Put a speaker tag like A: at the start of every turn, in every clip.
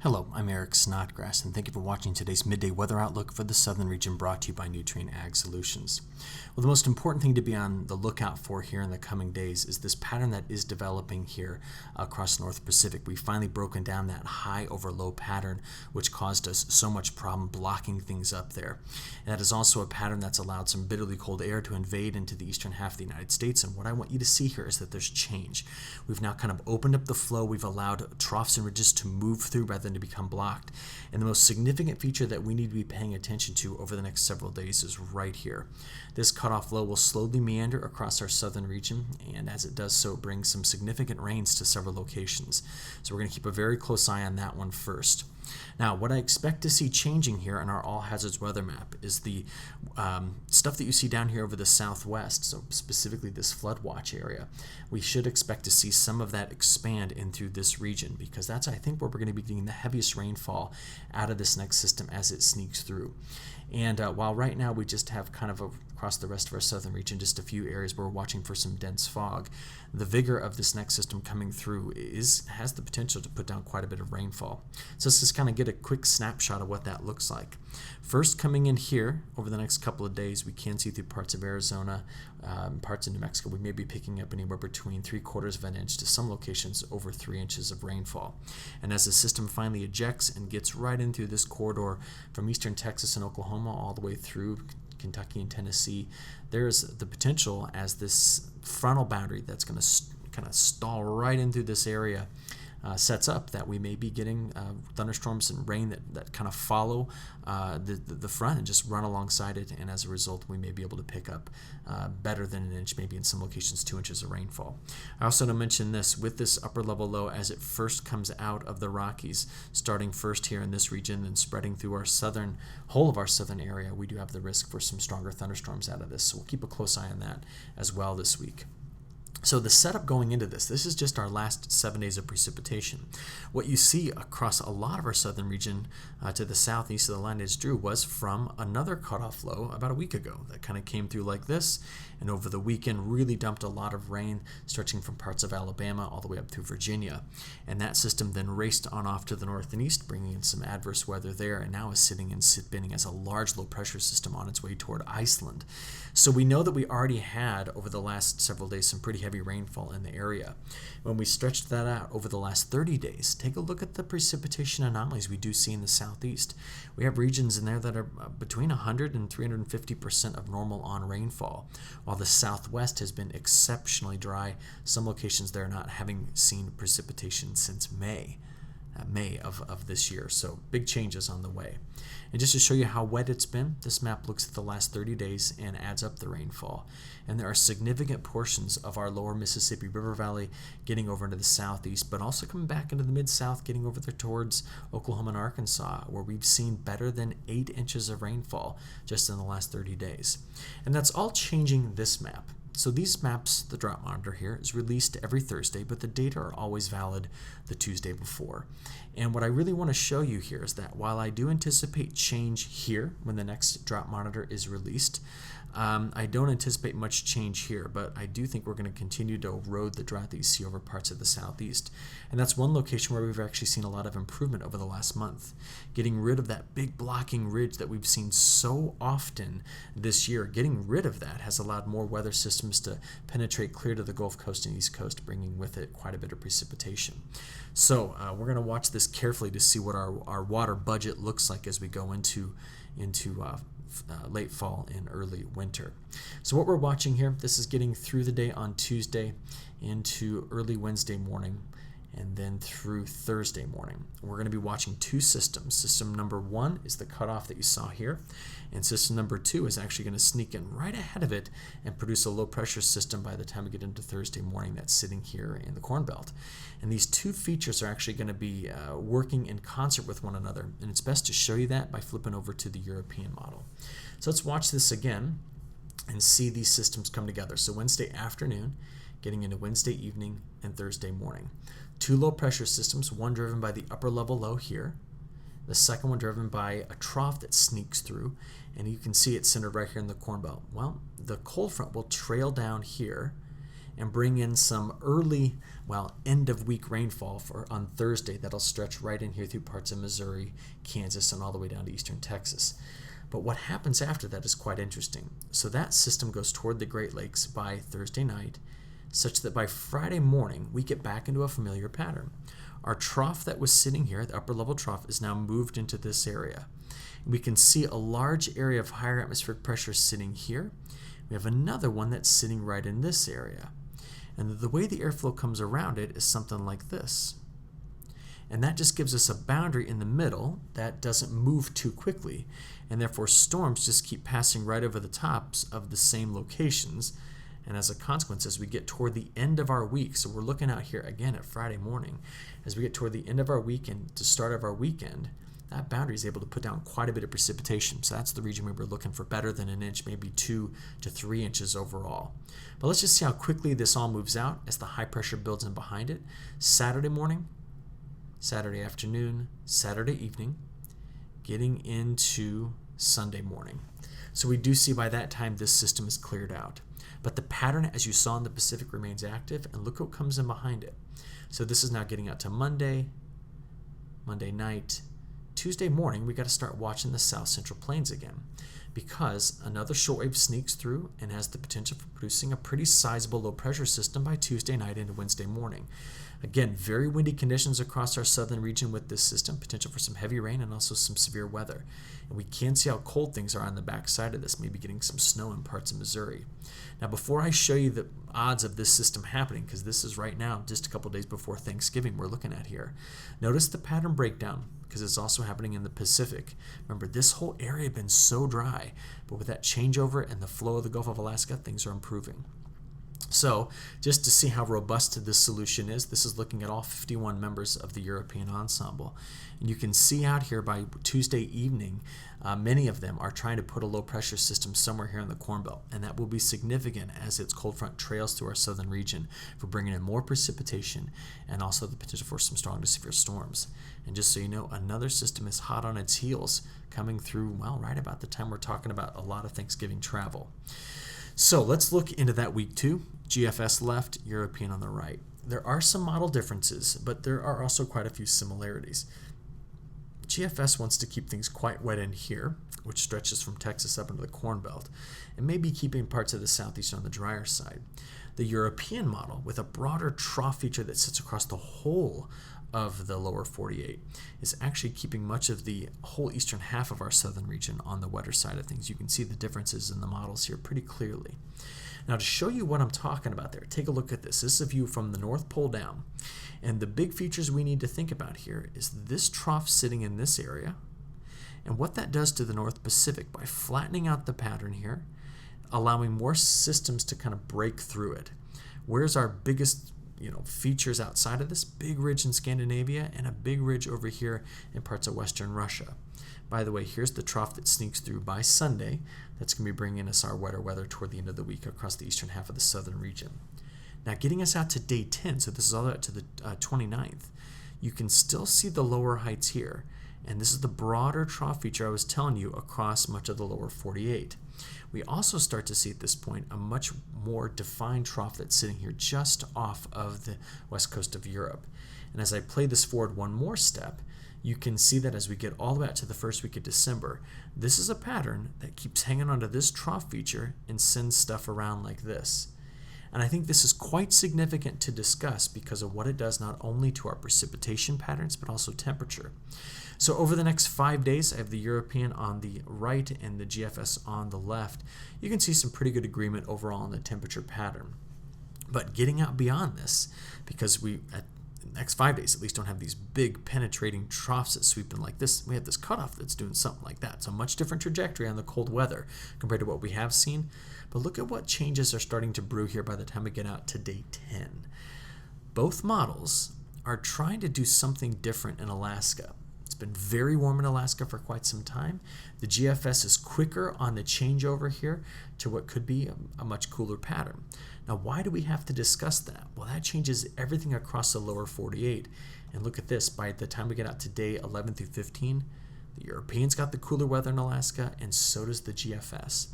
A: Hello, I'm Eric Snodgrass, and thank you for watching today's midday weather outlook for the southern region brought to you by Nutrien Ag Solutions. Well, the most important thing to be on the lookout for here in the coming days is this pattern that is developing here across the North Pacific. We've finally broken down that high over low pattern, which caused us so much problem blocking things up there. And that is also a pattern that's allowed some bitterly cold air to invade into the eastern half of the United States. And what I want you to see here is that there's change. We've now kind of opened up the flow. We've allowed troughs and ridges to move through rather than to become blocked. And the most significant feature that we need to be paying attention to over the next several days is right here. This cutoff low will slowly meander across our southern region, and as it does so, it brings some significant rains to several locations. So we're going to keep a very close eye on that one first. Now, what I expect to see changing here in our all hazards weather map is the stuff that you see down here over the southwest, so specifically this flood watch area. We should expect to see some of that expand in through this region because that's, I think, where we're going to be getting the heaviest rainfall out of this next system as it sneaks through. And while right now we just have kind of across the rest of our southern region just a few areas where we're watching for some dense fog, the vigor of this next system coming through has the potential to put down quite a bit of rainfall. So let's just kind of get a quick snapshot of what that looks like. First, coming in here over the next couple of days, we can see through parts of Arizona, parts of New Mexico, we may be picking up anywhere between 3/4 of an inch to some locations over 3 inches of rainfall. And as the system finally ejects and gets right in through this corridor from eastern Texas and Oklahoma all the way through Kentucky and Tennessee, there's the potential as this frontal boundary that's going to kind of stall right in through this area sets up that we may be getting thunderstorms and rain that kind of follow the front and just run alongside it, and as a result we may be able to pick up better than an inch, maybe in some locations 2 inches of rainfall. I also want to mention this, with this upper level low as it first comes out of the Rockies, starting first here in this region and spreading through our whole of our southern area, we do have the risk for some stronger thunderstorms out of this, so we'll keep a close eye on that as well this week. So the setup going into this is just our last 7 days of precipitation. What you see across a lot of our southern region to the southeast of the line is drew was from another cutoff low about a week ago that kind of came through like this, and over the weekend really dumped a lot of rain stretching from parts of Alabama all the way up through Virginia. And that system then raced on off to the north and east, bringing in some adverse weather there, and now is sitting and spinning as a large low pressure system on its way toward Iceland. So we know that we already had over the last several days some pretty heavy rainfall in the area. When we stretched that out over the last 30 days, take a look at the precipitation anomalies we do see in the southeast. We have regions in there that are between 100 and 350% of normal on rainfall, while the southwest has been exceptionally dry. Some locations there not having seen precipitation since May of this year, so big changes on the way. And just to show you how wet it's been, this map looks at the last 30 days and adds up the rainfall. And there are significant portions of our lower Mississippi River Valley getting over into the southeast, but also coming back into the mid-south, getting over there towards Oklahoma and Arkansas, where we've seen better than 8 inches of rainfall just in the last 30 days. And that's all changing this map. So these maps, the drought monitor here, is released every Thursday, but the data are always valid the Tuesday before. And what I really want to show you here is that while I do anticipate change here when the next drought monitor is released, I don't anticipate much change here, but I do think we're going to continue to erode the drought that you see over parts of the southeast. And that's one location where we've actually seen a lot of improvement over the last month. Getting rid of that big blocking ridge that we've seen so often this year, getting rid of that has allowed more weather systems to penetrate clear to the Gulf Coast and East Coast, bringing with it quite a bit of precipitation. So we're going to watch this carefully to see what our water budget looks like as we go into late fall and early winter. So what we're watching here, this is getting through the day on Tuesday into early Wednesday morning and then through Thursday morning. We're going to be watching two systems. System number 1 is the cutoff that you saw here, and system number 2 is actually going to sneak in right ahead of it and produce a low pressure system by the time we get into Thursday morning that's sitting here in the Corn Belt. And these two features are actually going to be working in concert with one another, and it's best to show you that by flipping over to the European model. So let's watch this again and see these systems come together. So Wednesday afternoon, getting into Wednesday evening and Thursday morning. Two low pressure systems, one driven by the upper level low here, the second one driven by a trough that sneaks through, and you can see it centered right here in the Corn Belt. Well, the cold front will trail down here and bring in some early, end of week rainfall on Thursday that'll stretch right in here through parts of Missouri, Kansas, and all the way down to eastern Texas. But what happens after that is quite interesting. So that system goes toward the Great Lakes by Thursday night, such that by Friday morning we get back into a familiar pattern. Our trough that was sitting here, the upper level trough, is now moved into this area. We can see a large area of higher atmospheric pressure sitting here. We have another one that's sitting right in this area. And the way the airflow comes around it is something like this. And that just gives us a boundary in the middle that doesn't move too quickly. And therefore storms just keep passing right over the tops of the same locations. And as a consequence, as we get toward the end of our week, so we're looking out here again at Friday morning, as we get toward the end of our weekend to start of our weekend, that boundary is able to put down quite a bit of precipitation. So that's the region we were looking for better than an inch, maybe 2 to 3 inches overall. But let's just see how quickly this all moves out as the high pressure builds in behind it. Saturday morning, Saturday afternoon, Saturday evening, getting into Sunday morning. So we do see by that time this system is cleared out. But the pattern, as you saw in the Pacific, remains active, and look what comes in behind it. So this is now getting out to Monday night. Tuesday morning, we got to start watching the South Central Plains again, because another shortwave sneaks through and has the potential for producing a pretty sizable low pressure system by Tuesday night into Wednesday morning. Again, very windy conditions across our southern region with this system, potential for some heavy rain and also some severe weather. And we can see how cold things are on the back side of this, maybe getting some snow in parts of Missouri. Now, before I show you the odds of this system happening, because this is right now just a couple days before Thanksgiving we're looking at here, notice the pattern breakdown, because it's also happening in the Pacific. Remember, this whole area had been so dry, but with that changeover and the flow of the Gulf of Alaska, things are improving. So, just to see how robust this solution is, this is looking at all 51 members of the European ensemble. And you can see out here by Tuesday evening, many of them are trying to put a low pressure system somewhere here in the Corn Belt, and that will be significant as its cold front trails through our southern region for bringing in more precipitation and also the potential for some strong to severe storms. And just so you know, another system is hot on its heels, coming through, right about the time we're talking about a lot of Thanksgiving travel. So let's look into that week 2, GFS left, European on the right. There are some model differences, but there are also quite a few similarities. GFS wants to keep things quite wet in here, which stretches from Texas up into the Corn Belt, and maybe keeping parts of the southeast on the drier side. The European model, with a broader trough feature that sits across the whole of the lower 48, is actually keeping much of the whole eastern half of our southern region on the wetter side of things. You can see the differences in the models here pretty clearly. Now, to show you what I'm talking about there, take a look at this. This is a view from the North Pole down. And the big features we need to think about here is this trough sitting in this area and what that does to the North Pacific by flattening out the pattern here, allowing more systems to kind of break through it. Where's our biggest features outside of this? Big ridge in Scandinavia and a big ridge over here in parts of western Russia. By the way, here's the trough that sneaks through by Sunday. That's going to be bringing us our wetter weather toward the end of the week across the eastern half of the southern region. Now, getting us out to day 10, so this is all the way out to the 29th, you can still see the lower heights here. And this is the broader trough feature I was telling you across much of the lower 48. We also start to see at this point a much more defined trough that's sitting here just off of the west coast of Europe. And as I play this forward one more step, you can see that as we get all the way out to the first week of December, this is a pattern that keeps hanging onto this trough feature and sends stuff around like this. And I think this is quite significant to discuss because of what it does not only to our precipitation patterns, but also temperature. So over the next 5 days, I have the European on the right and the GFS on the left. You can see some pretty good agreement overall on the temperature pattern. But getting out beyond this, because we, at the next 5 days at least, don't have these big penetrating troughs that sweep in like this, we have this cutoff that's doing something like that. So much different trajectory on the cold weather compared to what we have seen. But look at what changes are starting to brew here by the time we get out to day 10. Both models are trying to do something different in Alaska. It's been very warm in Alaska for quite some time. The GFS is quicker on the changeover here to what could be a much cooler pattern. Now, why do we have to discuss that? Well, that changes everything across the lower 48. And look at this. By the time we get out to day 11 through 15, The Europeans got the cooler weather in Alaska, and so does the GFS.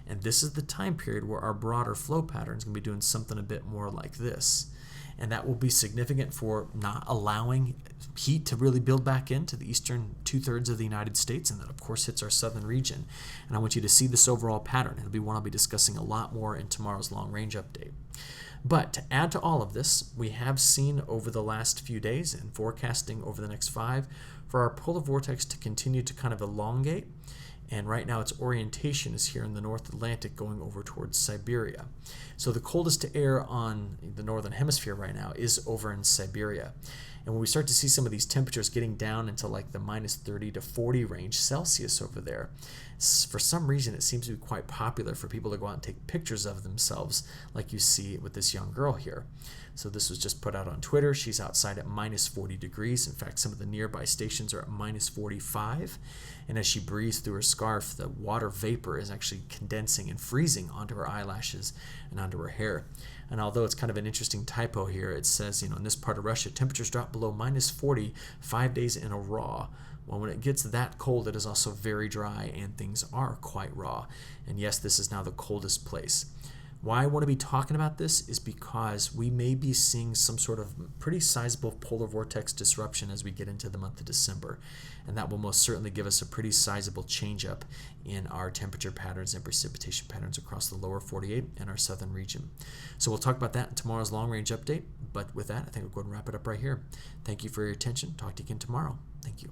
A: And this is the time period where our broader flow pattern is going to be doing something a bit more like this. And that will be significant for not allowing heat to really build back into the eastern 2/3 of the United States, and that of course hits our southern region. And I want you to see this overall pattern. It'll be one I'll be discussing a lot more in tomorrow's long range update. But to add to all of this, we have seen over the last few days and forecasting over the next 5 for our polar vortex to continue to kind of elongate. And right now its orientation is here in the North Atlantic going over towards Siberia. So the coldest air on the northern hemisphere right now is over in Siberia. And when we start to see some of these temperatures getting down into like the minus 30 to 40 range Celsius over there, for some reason it seems to be quite popular for people to go out and take pictures of themselves like you see with this young girl here. So this was just put out on Twitter. She's outside at minus 40 degrees. In fact, some of the nearby stations are at minus 45. And as she breathes through her scarf, the water vapor is actually condensing and freezing onto her eyelashes and onto her hair. And although it's kind of an interesting typo here, it says, in this part of Russia, temperatures drop below minus 40 5 days in a raw. Well, when it gets that cold, it is also very dry and things are quite raw. And yes, this is now the coldest place. Why I want to be talking about this is because we may be seeing some sort of pretty sizable polar vortex disruption as we get into the month of December. And that will most certainly give us a pretty sizable change up in our temperature patterns and precipitation patterns across the lower 48 and our southern region. So we'll talk about that in tomorrow's long range update. But with that, I think we'll go ahead and wrap it up right here. Thank you for your attention. Talk to you again tomorrow. Thank you.